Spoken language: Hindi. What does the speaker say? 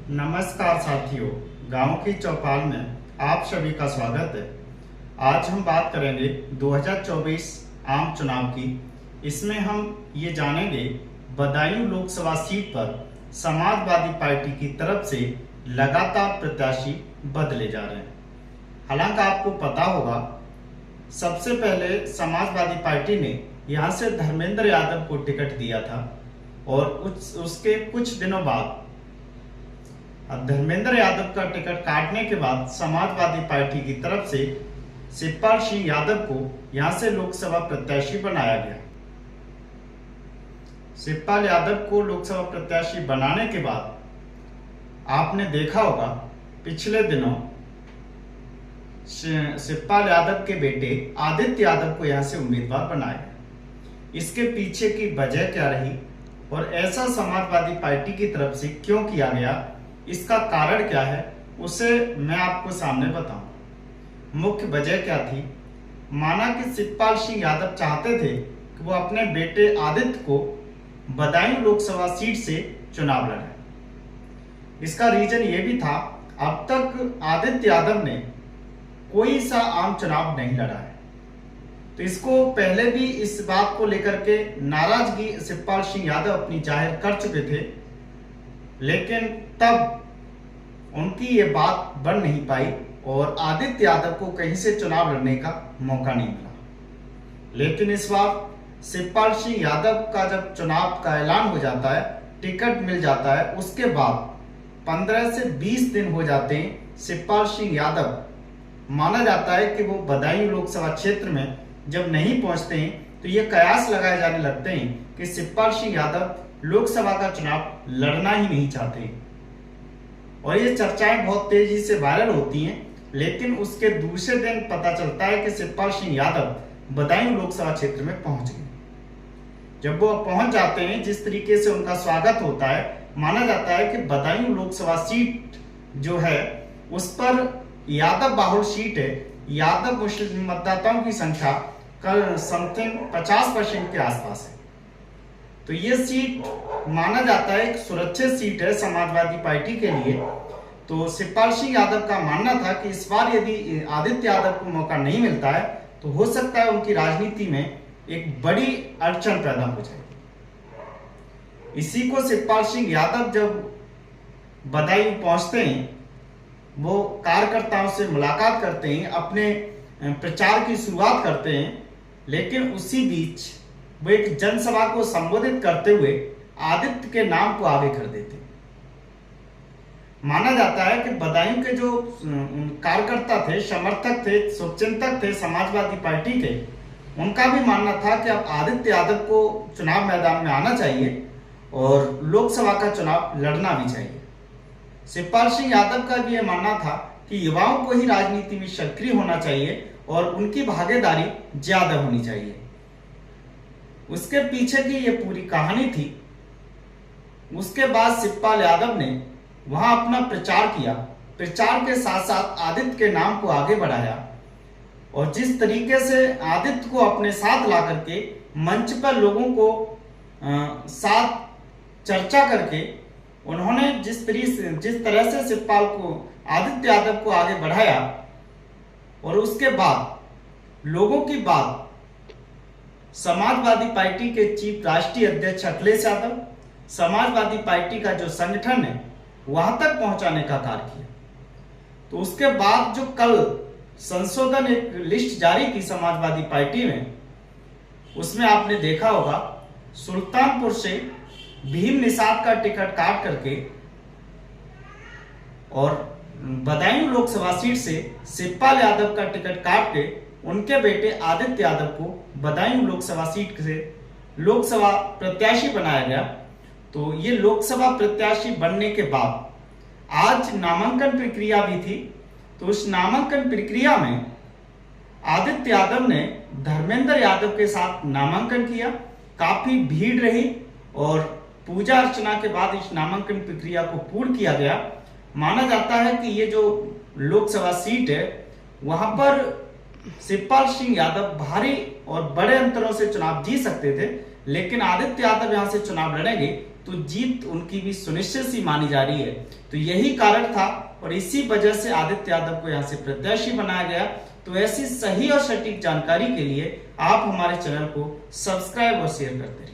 नमस्कार साथियों, गांव की चौपाल में आप सभी का स्वागत है। आज हम बात करेंगे 2024 आम चुनाव की। इसमें हम ये जानेंगे बदायूं लोकसभा सीट पर समाजवादी पार्टी की तरफ से लगातार प्रत्याशी बदले जा रहे हैं। हालांकि आपको पता होगा, सबसे पहले समाजवादी पार्टी ने यहां से धर्मेंद्र यादव को टिकट दिया था और उसके कुछ दिनों बाद धर्मेंद्र यादव का टिकट काटने के बाद समाजवादी पार्टी की तरफ से शिवपाल सिंह यादव को यहां से लोकसभा प्रत्याशी बनाया गया। शिवपाल यादव को लोकसभा प्रत्याशी बनाने के बाद आपने देखा होगा, पिछले दिनों शिवपाल यादव के बेटे आदित्य यादव को यहां से उम्मीदवार बनाया गया। इसके पीछे की वजह क्या रही और ऐसा समाजवादी पार्टी की तरफ से क्यों किया गया, इसका कारण क्या है, उसे मैं आपको सामने बताऊं। मुख्य वजह क्या थी? माना कि शिवपाल सिंह यादव चाहते थे कि वो अपने बेटे आदित्य को बदायूं लोकसभा सीट से चुनाव लड़ाए। इसका रीजन ये भी था, अब तक आदित्य यादव ने कोई सा आम चुनाव नहीं लड़ा है, तो इसको पहले भी इस बात को लेकर के नाराजगी शिवपाल सिंह यादव अपनी जाहिर कर चुके थे, लेकिन तब उनकी ये बात बन नहीं पाई और आदित्य यादव को कहीं से चुनाव लड़ने का मौका नहीं मिला। लेकिन इस बार शिवपाल सिंह यादव का जब चुनाव का ऐलान हो जाता है, टिकट मिल जाता है, उसके बाद 15 से 20 दिन हो जाते हैं, शिवपाल सिंह यादव माना जाता है कि वो बदायूं लोकसभा क्षेत्र में जब नहीं पहुंचते हैं तो ये कयास लगाए जाने लगते हैं कि शिवपाल सिंह यादव लोकसभा का चुनाव लड़ना ही नहीं चाहते और ये चर्चाएं बहुत तेजी से वायरल होती हैं। लेकिन उसके दूसरे दिन पता चलता है कि शिवपाल सिंह यादव बदायूं लोकसभा क्षेत्र में पहुंच गए। जब वो पहुंच जाते हैं, जिस तरीके से उनका स्वागत होता है, माना जाता है कि बदायूं लोकसभा सीट जो है उस पर यादव बाहुल सीट है। यादव मुस्लिम मतदाताओं की संख्या कल समथिंग 50% के आसपास है, तो ये सीट माना जाता है एक सुरक्षित सीट है समाजवादी पार्टी के लिए। तो शिवपाल सिंह यादव का मानना था कि इस बार यदि आदित्य यादव को मौका नहीं मिलता है तो हो सकता है उनकी राजनीति में एक बड़ी अड़चन पैदा हो जाए। इसी को शिवपाल सिंह यादव जब बदायूं पहुंचते हैं, वो कार्यकर्ताओं से मुलाकात करते हैं, अपने प्रचार की शुरुआत करते हैं, लेकिन उसी बीच वो एक जनसभा को संबोधित करते हुए आदित्य के नाम को आगे कर देते हैं। माना जाता है कि बदायूं के जो कार्यकर्ता थे, समर्थक थे, शुभचिंतक थे समाजवादी पार्टी के, उनका भी मानना था कि अब आदित्य यादव को चुनाव मैदान में आना चाहिए और लोकसभा का चुनाव लड़ना भी चाहिए। शिवपाल सिंह यादव का भी यह मानना था कि युवाओं को ही राजनीति में सक्रिय होना चाहिए और उनकी भागीदारी ज्यादा होनी चाहिए। उसके पीछे की ये पूरी कहानी थी। उसके बाद शिवपाल यादव ने वहां अपना प्रचार किया, प्रचार के साथ साथ आदित्य के नाम को आगे बढ़ाया और जिस तरीके से आदित्य को अपने साथ ला करके मंच पर लोगों को साथ चर्चा करके उन्होंने जिस तरह से शिवपाल को आदित्य यादव को आगे बढ़ाया और उसके बाद लोगों की बात समाजवादी पार्टी के चीफ राष्ट्रीय अध्यक्ष अखिलेश यादव, समाजवादी पार्टी का जो संगठन है, वहां तक पहुंचाने का कार्य किया। तो उसके बाद जो कल संशोधन एक लिस्ट जारी की समाजवादी पार्टी में, उसमें आपने देखा होगा सुल्तानपुर से भीम निषाद का टिकट काट करके और बदायूं लोकसभा सीट से शिवपाल यादव का टिकट काट के उनके बेटे आदित्य यादव को बदायूं लोकसभा सीट से लोकसभा प्रत्याशी बनाया गया। तो ये लोकसभा प्रत्याशी बनने के बाद आज नामांकन प्रक्रिया भी थी। तो उस नामांकन प्रक्रिया में आदित्य यादव ने धर्मेंद्र यादव के साथ नामांकन किया। काफी भीड़ रही और पूजा अर्चना के बाद इस नामांकन प्रक्रिया को पूर्ण किया गया। माना जाता है कि ये जो लोकसभा सीट है, वहां पर शिवपाल सिंह यादव भारी और बड़े अंतरों से चुनाव जीत सकते थे, लेकिन आदित्य यादव यहां से चुनाव लड़ेंगे तो जीत उनकी भी सुनिश्चित सी मानी जा रही है। तो यही कारण था और इसी वजह से आदित्य यादव को यहाँ से प्रत्याशी बनाया गया। तो ऐसी सही और सटीक जानकारी के लिए आप हमारे चैनल को सब्सक्राइब और शेयर करते रहिए।